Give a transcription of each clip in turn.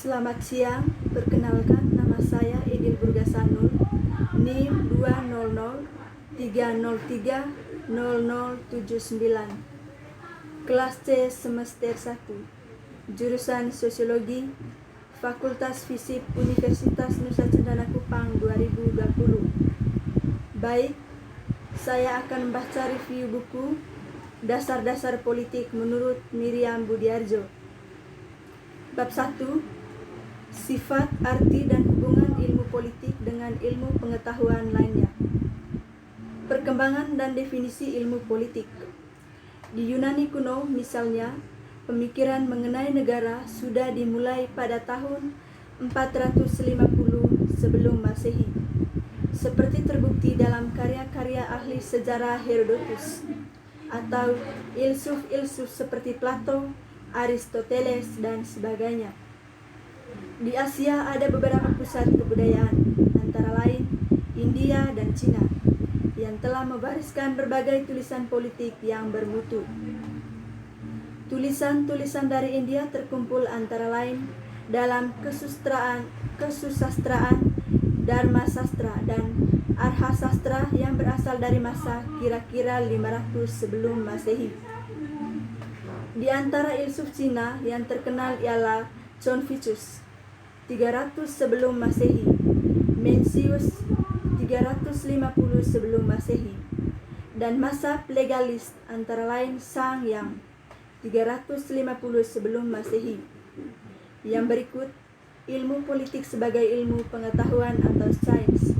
Selamat siang, perkenalkan nama saya Edil Burgasanul, NIM 20030030079, kelas C semester 1, jurusan Sosiologi, Fakultas Fisip Universitas Nusa Cendana Kupang 2020. Baik, saya akan membaca review buku Dasar-Dasar Politik menurut Miriam Budiarjo. Bab 1, Sifat, arti, dan hubungan ilmu politik dengan ilmu pengetahuan lainnya. Perkembangan dan definisi ilmu politik. Di Yunani kuno misalnya, pemikiran mengenai negara sudah dimulai pada tahun 450 sebelum Masehi, seperti terbukti dalam karya-karya ahli sejarah Herodotus atau ilsuf-ilsuf seperti Plato, Aristoteles, dan sebagainya. Di Asia ada beberapa pusat kebudayaan, antara lain India dan Cina, yang telah membariskan berbagai tulisan politik yang bermutu. Tulisan-tulisan dari India terkumpul antara lain dalam kesusastraan, Dharma Sastra, dan Arthasastra yang berasal dari masa kira-kira 500 sebelum Masehi. Di antara ilsuf Cina yang terkenal ialah Confucius 300 sebelum Masehi, Mencius 350 sebelum Masehi, dan mazhab legalis antara lain Sang Yang 350 sebelum Masehi. Yang berikut, ilmu politik sebagai ilmu pengetahuan atau sains.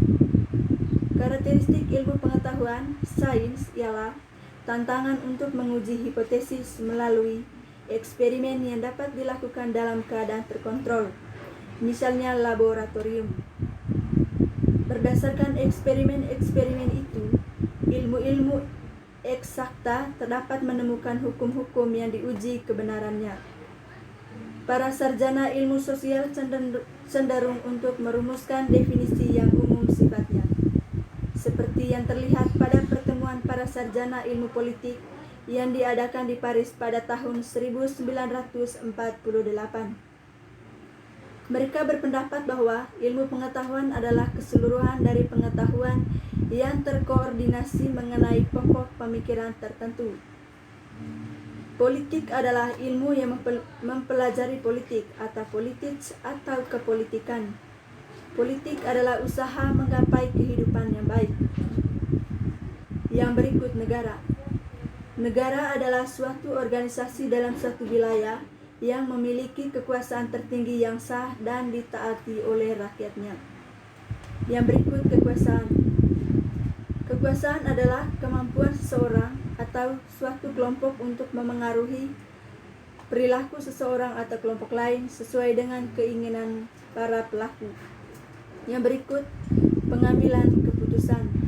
Karakteristik ilmu pengetahuan sains ialah tantangan untuk menguji hipotesis melalui eksperimen yang dapat dilakukan dalam keadaan terkontrol, misalnya laboratorium. Berdasarkan eksperimen-eksperimen itu, ilmu-ilmu eksakta terdapat menemukan hukum-hukum yang diuji kebenarannya. Para sarjana ilmu sosial cenderung untuk merumuskan definisi yang umum sifatnya, seperti yang terlihat pada pertemuan para sarjana ilmu politik yang diadakan di Paris pada tahun 1948. Mereka berpendapat bahwa ilmu pengetahuan adalah keseluruhan dari pengetahuan yang terkoordinasi mengenai pokok pemikiran tertentu. Politik adalah ilmu yang mempelajari politik atau politics atau kepolitikan. Politik adalah usaha menggapai kehidupan yang baik. Yang berikut negara. Negara adalah suatu organisasi dalam suatu wilayah yang memiliki kekuasaan tertinggi yang sah dan ditaati oleh rakyatnya. Yang berikut kekuasaan. Kekuasaan adalah kemampuan seseorang atau suatu kelompok untuk memengaruhi perilaku seseorang atau kelompok lain sesuai dengan keinginan para pelaku. Yang berikut pengambilan keputusan.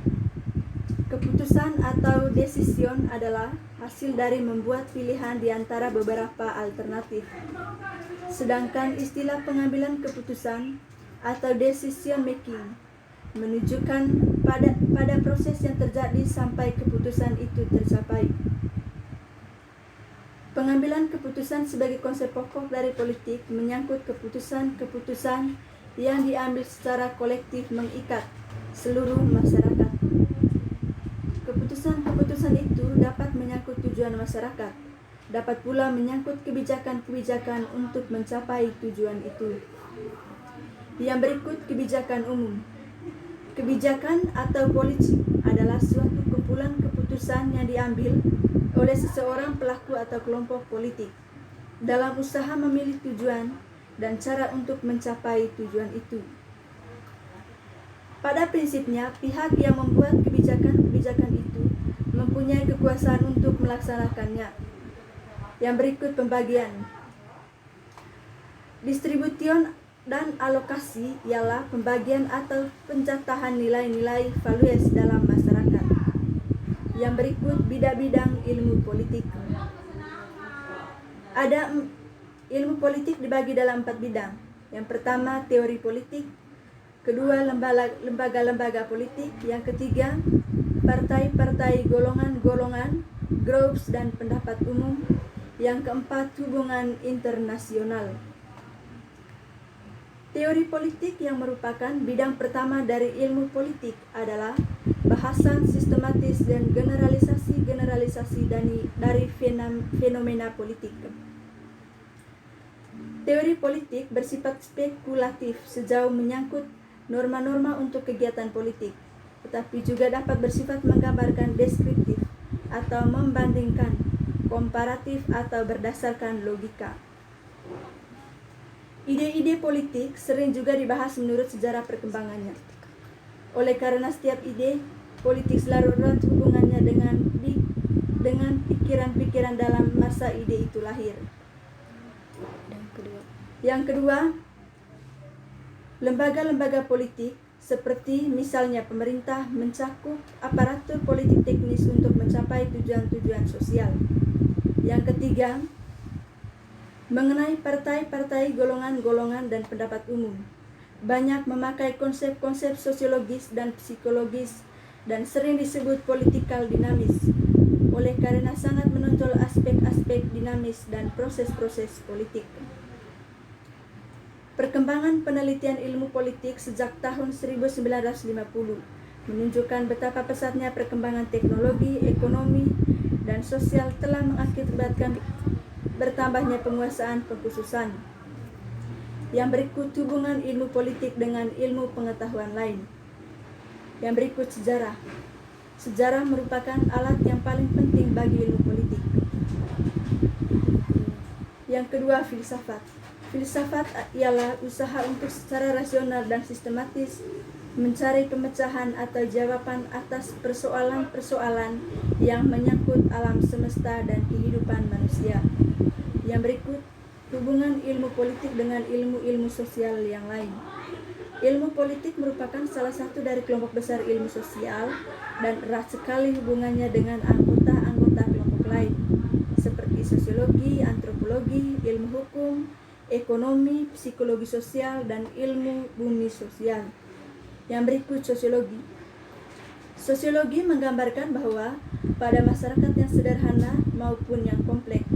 Keputusan atau decision adalah hasil dari membuat pilihan di antara beberapa alternatif. Sedangkan istilah pengambilan keputusan atau decision making menunjukkan pada proses yang terjadi sampai keputusan itu tercapai. Pengambilan keputusan sebagai konsep pokok dari politik menyangkut keputusan-keputusan yang diambil secara kolektif mengikat seluruh masyarakat. Keputusan-keputusan itu dapat menyangkut tujuan masyarakat, dapat pula menyangkut kebijakan-kebijakan untuk mencapai tujuan itu. Yang berikut kebijakan umum. Kebijakan atau policy adalah suatu kumpulan keputusan yang diambil oleh seseorang pelaku atau kelompok politik dalam usaha memilih tujuan dan cara untuk mencapai tujuan itu. Pada prinsipnya, pihak yang membuat kebijakan-kebijakan itu mempunyai kekuasaan untuk melaksanakannya. Yang berikut pembagian. Distribution dan alokasi ialah pembagian atau pencatahan nilai-nilai values dalam masyarakat. Yang berikut bidang-bidang ilmu politik. Ilmu politik dibagi dalam 4 bidang. Yang pertama, teori politik. Kedua, lembaga-lembaga politik. Yang ketiga, partai-partai, golongan-golongan, groups dan pendapat umum. Yang keempat, hubungan internasional. Teori politik yang merupakan bidang pertama dari ilmu politik adalah bahasan sistematis dan generalisasi dari fenomena politik. Teori politik bersifat spekulatif sejauh menyangkut norma-norma untuk kegiatan politik, tetapi juga dapat bersifat menggambarkan deskriptif atau membandingkan, komparatif atau berdasarkan logika. Ide-ide politik sering juga dibahas menurut sejarah perkembangannya. Oleh karena setiap ide politik selalu erat hubungannya dengan pikiran-pikiran dalam masa ide itu lahir. Yang kedua, lembaga-lembaga politik seperti misalnya pemerintah mencakup aparatur politik teknis untuk mencapai tujuan-tujuan sosial. Yang ketiga, mengenai partai-partai, golongan-golongan, dan pendapat umum. Banyak memakai konsep-konsep sosiologis dan psikologis dan sering disebut politikal dinamis. Oleh karena sangat menonjol aspek-aspek dinamis dan proses-proses politik. Perkembangan penelitian ilmu politik sejak tahun 1950 menunjukkan betapa pesatnya perkembangan teknologi, ekonomi, dan sosial telah mengakibatkan bertambahnya penguasaan pengkhususan. Yang berikut hubungan ilmu politik dengan ilmu pengetahuan lain. Yang berikut sejarah. Sejarah merupakan alat yang paling penting bagi ilmu politik. Yang kedua, filsafat. Filsafat ialah usaha untuk secara rasional dan sistematis mencari pemecahan atau jawaban atas persoalan-persoalan yang menyangkut alam semesta dan kehidupan manusia. Yang berikut, hubungan ilmu politik dengan ilmu-ilmu sosial yang lain. Ilmu politik merupakan salah satu dari kelompok besar ilmu sosial dan erat sekali hubungannya dengan anggota-anggota kelompok lain, seperti sosiologi, antropologi, ilmu hukum, ekonomi, psikologi sosial, dan ilmu bumi sosial. Yang berikut, sosiologi. Sosiologi menggambarkan bahwa pada masyarakat yang sederhana maupun yang kompleks,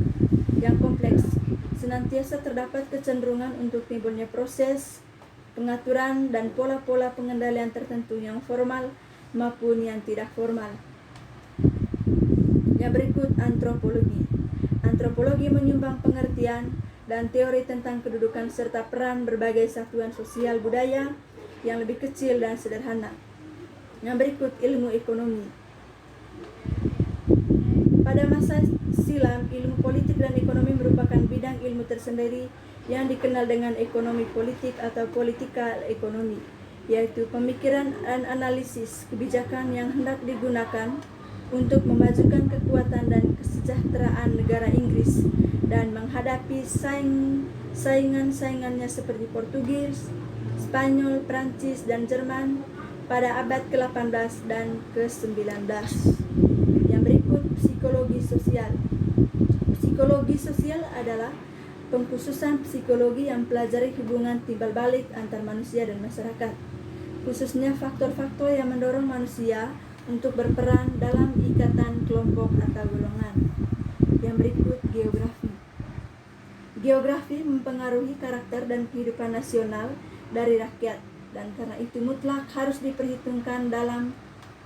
senantiasa terdapat kecenderungan untuk timbulnya proses, pengaturan, dan pola-pola pengendalian tertentu yang formal maupun yang tidak formal. Yang berikut, antropologi. Antropologi menyumbang pengertian dan teori tentang kedudukan serta peran berbagai satuan sosial budaya yang lebih kecil dan sederhana. Yang berikut, ilmu ekonomi. Pada masa silam, ilmu politik dan ekonomi merupakan bidang ilmu tersendiri yang dikenal dengan ekonomi politik atau politikal ekonomi, yaitu pemikiran dan analisis kebijakan yang hendak digunakan untuk memajukan kekuatan dan kesejahteraan negara Inggris dan menghadapi saingan-saingannya seperti Portugis, Spanyol, Prancis, dan Jerman pada abad ke-18 dan ke-19. Yang berikut, psikologi sosial. Psikologi sosial adalah pengkhususan psikologi yang pelajari hubungan timbal balik antar manusia dan masyarakat, khususnya faktor-faktor yang mendorong manusia untuk berperan dalam ikatan kelompok atau golongan. Yang berikut, geografi. Geografi mempengaruhi karakter dan kehidupan nasional dari rakyat, dan karena itu mutlak harus diperhitungkan dalam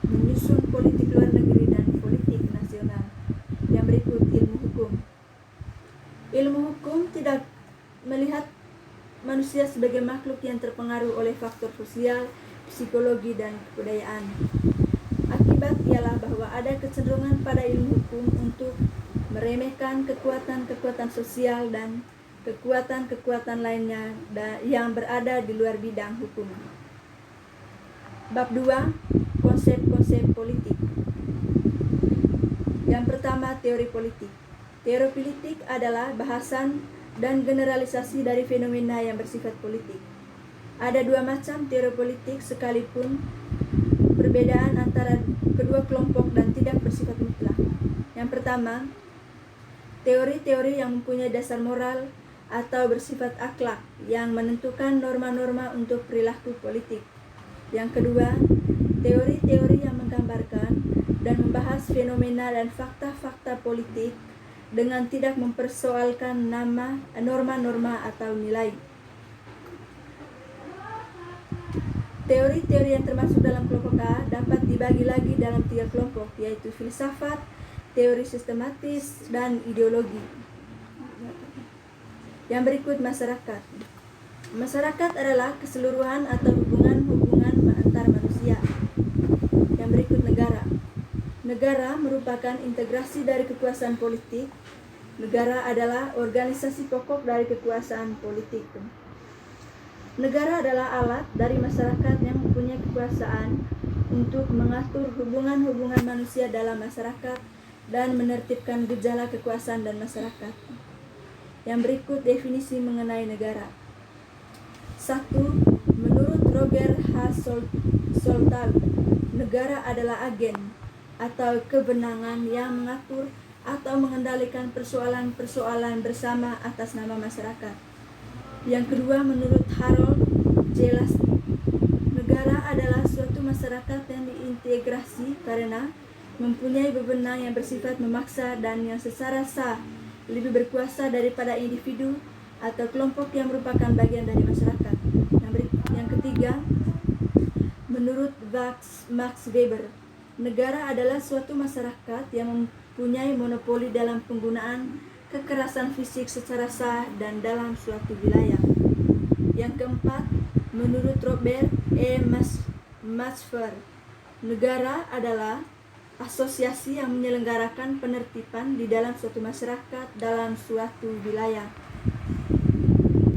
menyusun politik luar negeri dan politik nasional. Yang berikut, ilmu hukum. Ilmu hukum tidak melihat manusia sebagai makhluk yang terpengaruh oleh faktor sosial, psikologi, dan kebudayaan. Akibat ialah bahwa ada kecenderungan pada ilmu hukum untuk meremehkan kekuatan-kekuatan sosial dan kekuatan-kekuatan lainnya yang berada di luar bidang hukum. Bab 2. Konsep-konsep politik. Yang pertama, teori politik. Teori politik adalah bahasan dan generalisasi dari fenomena yang bersifat politik. Ada dua macam teori politik sekalipun perbedaan antara kedua kelompok dan tidak bersifat mutlak. Yang pertama, teori-teori yang mempunyai dasar moral atau bersifat akhlak yang menentukan norma-norma untuk perilaku politik. Yang kedua, teori-teori yang menggambarkan dan membahas fenomena dan fakta-fakta politik dengan tidak mempersoalkan norma-norma atau nilai. Teori-teori yang termasuk dalam kelompok A dapat dibagi lagi dalam 3 kelompok, yaitu filsafat, teori sistematis, dan ideologi. Yang berikut masyarakat. Masyarakat adalah keseluruhan atau hubungan-hubungan antar manusia. Yang berikut negara. Negara merupakan integrasi dari kekuasaan politik. Negara adalah organisasi pokok dari kekuasaan politik. Negara adalah alat dari masyarakat yang mempunyai kekuasaan untuk mengatur hubungan-hubungan manusia dalam masyarakat dan menertibkan gejala kekuasaan dan masyarakat. Yang berikut definisi mengenai negara. 1. Menurut Roger H. Soltal, negara adalah agen atau kewenangan yang mengatur atau mengendalikan persoalan-persoalan bersama atas nama masyarakat. Yang kedua, menurut Harold J. Laski, negara adalah suatu masyarakat yang diintegrasi karena mempunyai wewenang yang bersifat memaksa dan yang secara sah lebih berkuasa daripada individu atau kelompok yang merupakan bagian dari masyarakat. Yang ketiga, menurut Max Weber, negara adalah suatu masyarakat yang mempunyai monopoli dalam penggunaan kekerasan fisik secara sah dan dalam suatu wilayah. Yang keempat, menurut Robert E. Masfer, negara adalah asosiasi yang menyelenggarakan penertiban di dalam suatu masyarakat dalam suatu wilayah.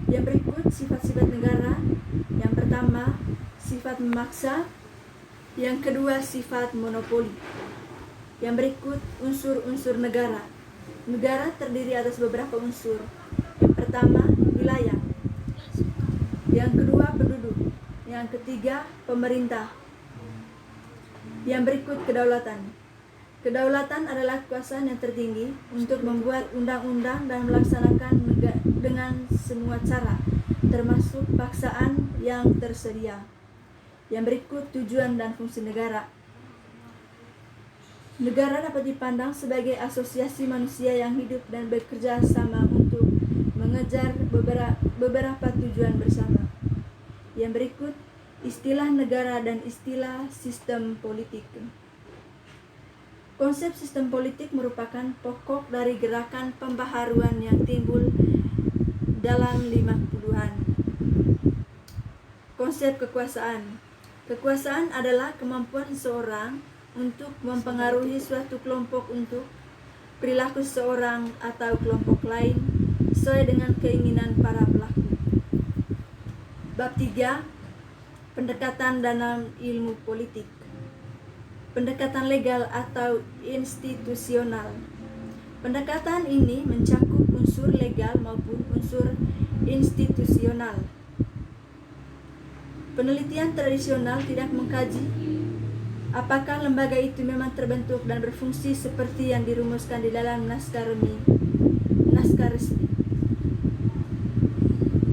Yang berikut sifat-sifat negara. Yang pertama, sifat memaksa. Yang kedua, sifat monopoli. Yang berikut unsur-unsur negara. Negara terdiri atas beberapa unsur. Yang pertama, wilayah. Yang kedua, penduduk. Yang ketiga, pemerintah. Yang berikut kedaulatan. Kedaulatan adalah kekuasaan yang tertinggi untuk membuat undang-undang dan melaksanakan dengan semua cara, termasuk paksaan yang tersedia. Yang berikut tujuan dan fungsi negara. Negara dapat dipandang sebagai asosiasi manusia yang hidup dan bekerja sama untuk mengejar beberapa tujuan bersama. Yang berikut istilah negara dan istilah sistem politik. Konsep sistem politik merupakan pokok dari gerakan pembaharuan yang timbul dalam 50-an. Konsep kekuasaan. Kekuasaan adalah kemampuan seseorang untuk mempengaruhi suatu kelompok untuk perilaku seseorang atau kelompok lain sesuai dengan keinginan para pelaku. Bab 3. Pendekatan dalam ilmu politik. Pendekatan legal atau institusional. Pendekatan ini mencakup unsur legal maupun unsur institusional. Penelitian tradisional tidak mengkaji apakah lembaga itu memang terbentuk dan berfungsi seperti yang dirumuskan di dalam naskah resmi.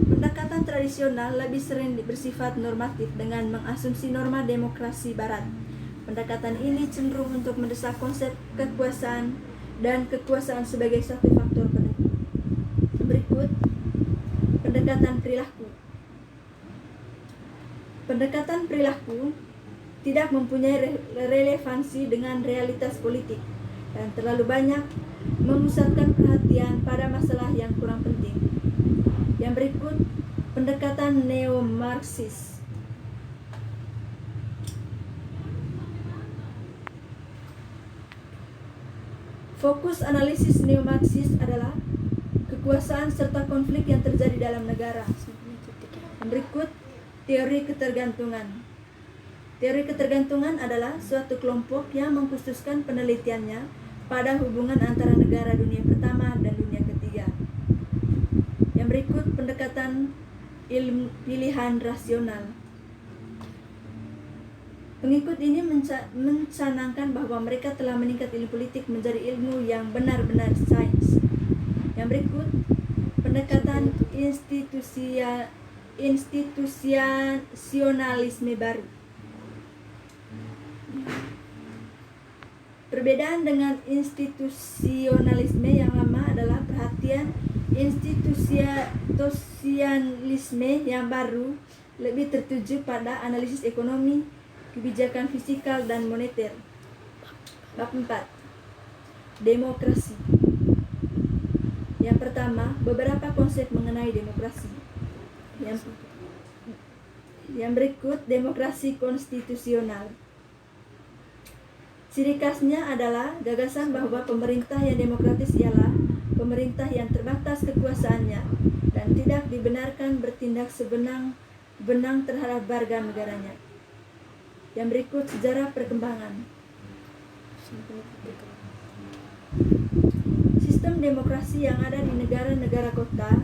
Pendekatan tradisional lebih sering bersifat normatif dengan mengasumsi norma demokrasi barat. Pendekatan ini cenderung untuk mendesak konsep kekuasaan dan kekuasaan sebagai satu faktor penentu. Berikut pendekatan perilaku. Pendekatan perilaku tidak mempunyai relevansi dengan realitas politik dan terlalu banyak memusatkan perhatian pada masalah yang kurang penting. Yang berikut pendekatan neo-Marxis. Fokus analisis neo-Marxis adalah kekuasaan serta konflik yang terjadi dalam negara. Yang berikut teori ketergantungan. Teori ketergantungan adalah suatu kelompok yang mengkhususkan penelitiannya pada hubungan antara negara dunia pertama dan dunia ketiga. Yang berikut pendekatan ilmu pilihan rasional. Pengikut ini mencanangkan bahwa mereka telah meningkat ilmu politik menjadi ilmu yang benar-benar sains. Yang berikut pendekatan institusionalisme baru. Perbedaan dengan institusionalisme yang lama adalah perhatian institusionalisme yang baru lebih tertuju pada analisis ekonomi, kebijakan fiskal dan moneter. Bab 4. Demokrasi. Yang pertama, beberapa konsep mengenai demokrasi. Yang berikut, demokrasi konstitusional. Ciri khasnya adalah gagasan bahwa pemerintah yang demokratis ialah pemerintah yang terbatas kekuasaannya dan tidak dibenarkan bertindak sewenang-wenang terhadap warga negaranya. Yang berikut, sejarah perkembangan. Sistem demokrasi yang ada di negara-negara kota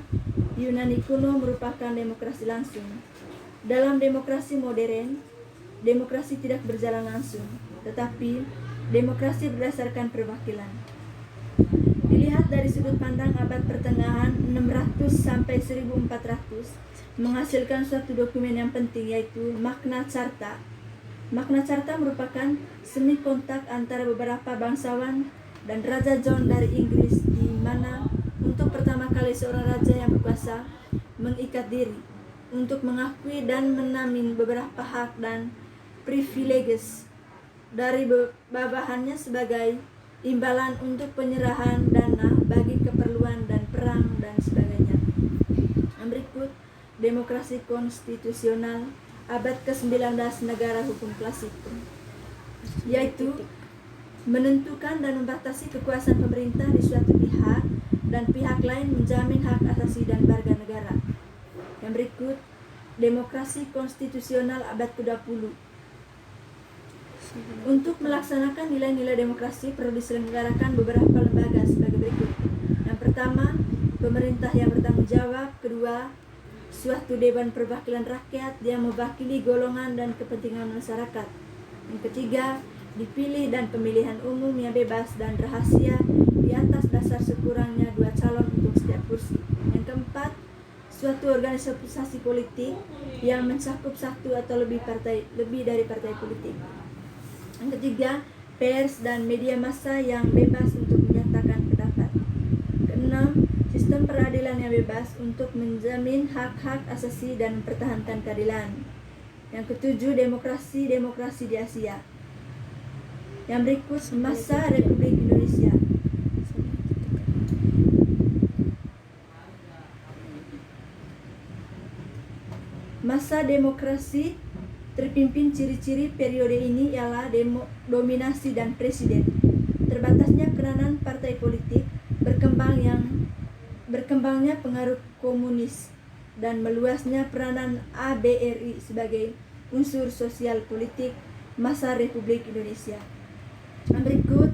Yunani kuno merupakan demokrasi langsung. Dalam demokrasi modern, demokrasi tidak berjalan langsung, tetapi demokrasi berdasarkan perwakilan. Dilihat dari sudut pandang abad pertengahan 600 sampai 1400 menghasilkan suatu dokumen yang penting, yaitu Magna Carta. Magna Carta merupakan semi kontak antara beberapa bangsawan dan Raja John dari Inggris, di mana untuk pertama kali seorang raja yang berkuasa mengikat diri untuk mengakui dan menamin beberapa hak dan privileges dari bawahannya sebagai imbalan untuk penyerahan dana bagi keperluan dan perang dan sebagainya. Yang berikut, demokrasi konstitusional abad ke-19 negara hukum klasik, yaitu menentukan dan membatasi kekuasaan pemerintah di suatu pihak dan pihak lain menjamin hak asasi dan warga negara. Yang berikut, demokrasi konstitusional abad ke-20. Untuk melaksanakan nilai-nilai demokrasi perlu diselenggarakan beberapa lembaga sebagai berikut. Yang pertama, pemerintah yang bertanggung jawab. Kedua, suatu dewan perwakilan rakyat yang mewakili golongan dan kepentingan masyarakat. Yang ketiga, dipilih dan pemilihan umum yang bebas dan rahasia di atas dasar sekurangnya 2 calon untuk setiap kursi. Yang keempat, suatu organisasi politik yang mencakup satu atau lebih dari partai politik. Yang ketiga, pers dan media massa yang bebas untuk menyatakan pendapat. Keenam, sistem peradilan yang bebas untuk menjamin hak-hak asasi dan mempertahankan keadilan. Yang ketujuh, demokrasi di Asia. Yang berikut, masa Republik Indonesia. Masa demokrasi terpimpin ciri-ciri periode ini ialah dominasi dan presiden, terbatasnya peranan partai politik, berkembangnya pengaruh komunis, dan meluasnya peranan ABRI sebagai unsur sosial politik masa Republik Indonesia. Yang berikut,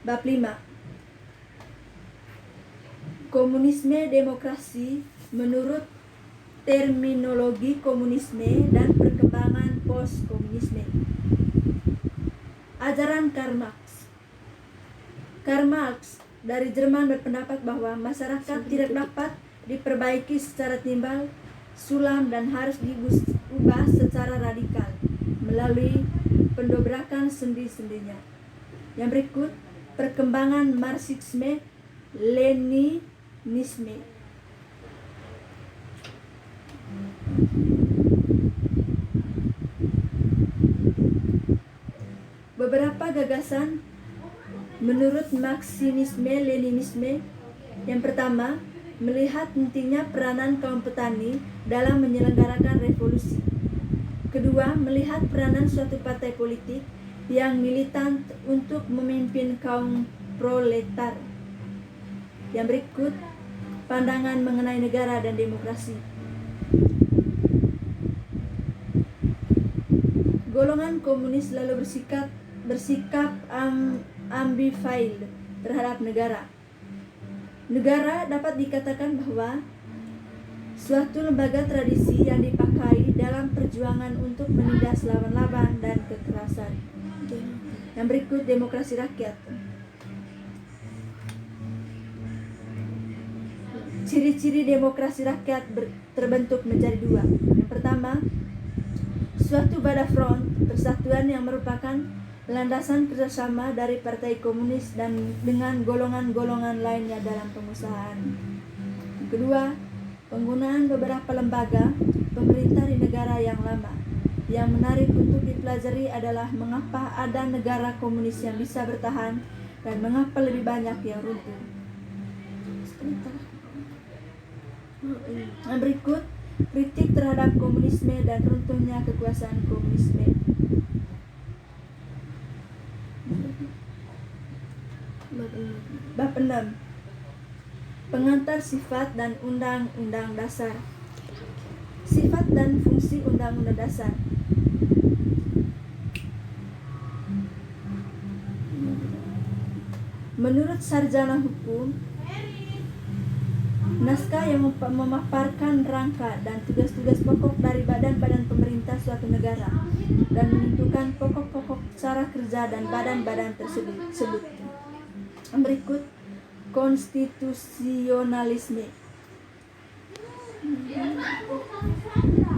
bab 5. Komunisme demokrasi menurut terminologi komunisme dan perkembangan post-komunisme. Ajaran Karl Marx. Karl Marx dari Jerman berpendapat bahwa masyarakat tidak dapat diperbaiki secara timbal sulam dan harus diubah secara radikal melalui pendobrakan sendi-sendinya. Yang berikut, perkembangan Marxisme Leninisme. Beberapa gagasan menurut Marxisme Leninisme. Yang pertama, melihat pentingnya peranan kaum petani dalam menyelenggarakan revolusi. Kedua, melihat peranan suatu partai politik yang militan untuk memimpin kaum proletar. Yang berikut, pandangan mengenai negara dan demokrasi. Golongan komunis lalu bersikap ambivalent terhadap negara. Negara dapat dikatakan bahwa suatu lembaga tradisi yang dipakai dalam perjuangan untuk menindas lawan-lawan dan kekerasan. Yang berikut, demokrasi rakyat. Ciri-ciri demokrasi rakyat terbentuk menjadi 2. Yang pertama, suatu Bada Front, persatuan yang merupakan landasan kerjasama dari Partai Komunis dan dengan golongan-golongan lainnya dalam pengusahaan. Yang kedua, penggunaan beberapa lembaga pemerintah di negara yang lama. Yang menarik untuk dipelajari adalah mengapa ada negara komunis yang bisa bertahan dan mengapa lebih banyak yang runtuh. Yang berikut, kritik terhadap komunisme dan runtuhnya kekuasaan komunisme. Bab 6. Pengantar sifat dan undang-undang dasar. Sifat dan fungsi undang-undang dasar. Menurut sarjana hukum, naskah yang memaparkan rangka dan tugas-tugas pokok dari badan-badan pemerintah suatu negara dan menentukan pokok-pokok cara kerja dan badan-badan tersebut. Berikut konstitusionalisme.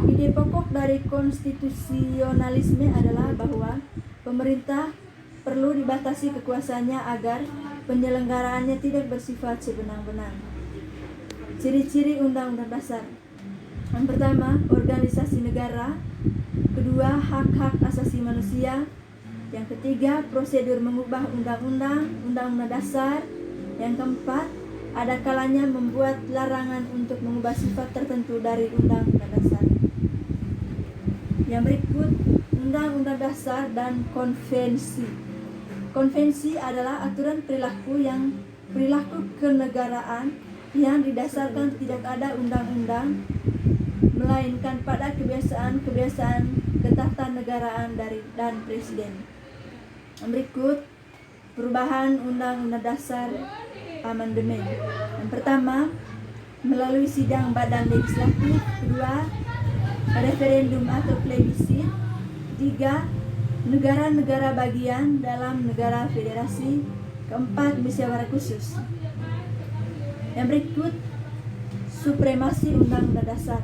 Ide pokok dari konstitusionalisme adalah bahwa pemerintah perlu dibatasi kekuasaannya agar penyelenggaraannya tidak bersifat sebenang-benang. Ciri-ciri undang-undang dasar. Yang pertama, organisasi negara. Kedua, hak-hak asasi manusia. Yang ketiga, prosedur mengubah undang-undang dasar. Yang keempat, ada kalanya membuat larangan untuk mengubah sifat tertentu dari undang-undang dasar. Yang berikut, undang-undang dasar dan konvensi. Konvensi adalah aturan perilaku kenegaraan yang didasarkan tidak ada undang-undang, melainkan pada kebiasaan-kebiasaan ketatanegaraan dan presiden. Berikut perubahan undang-undang dasar amandemen. Yang pertama, melalui sidang badan legislatif. Kedua, referendum atau plebiscit. Tiga, negara-negara bagian dalam negara federasi. Keempat, musyawarah khusus. Yang berikut supremasi undang-undang dasar.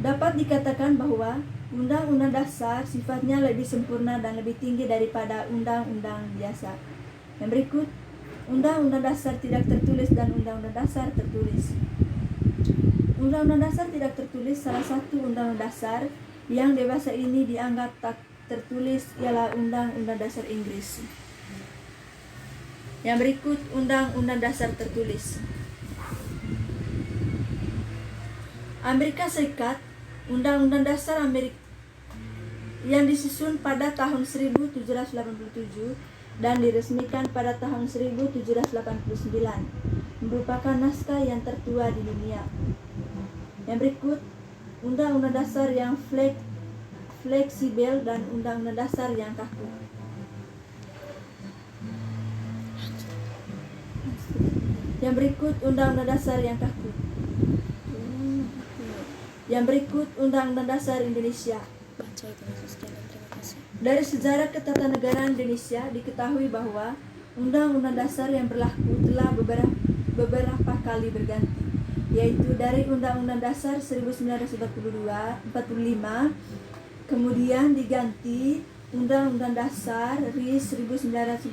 Dapat dikatakan bahwa undang-undang dasar sifatnya lebih sempurna dan lebih tinggi daripada undang-undang biasa. Yang berikut, undang-undang dasar tidak tertulis dan undang-undang dasar tertulis. Undang-undang dasar tidak tertulis, salah satu undang-undang dasar yang dewasa ini dianggap tak tertulis ialah undang-undang dasar Inggris. Yang berikut undang-undang dasar tertulis. Amerika Serikat, undang-undang dasar Amerika yang disusun pada tahun 1787 dan diresmikan pada tahun 1789 merupakan naskah yang tertua di dunia. Yang berikut undang-undang dasar yang fleksibel dan undang-undang dasar yang kaku. Yang berikut undang-undang dasar yang kaku. Yang berikut undang-undang dasar Indonesia. Dari sejarah ketatanegaraan Indonesia diketahui bahwa undang-undang dasar yang berlaku telah beberapa kali berganti, yaitu dari Undang-Undang Dasar 1945, kemudian diganti Undang-Undang Dasar RI 1945,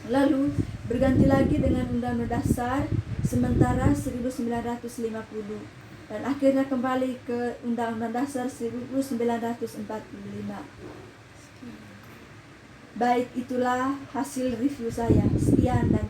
lalu berganti lagi dengan Undang-Undang Dasar sementara 1950, dan akhirnya kembali ke Undang-Undang Dasar 1945. Baik, itulah hasil review saya. Sekian dan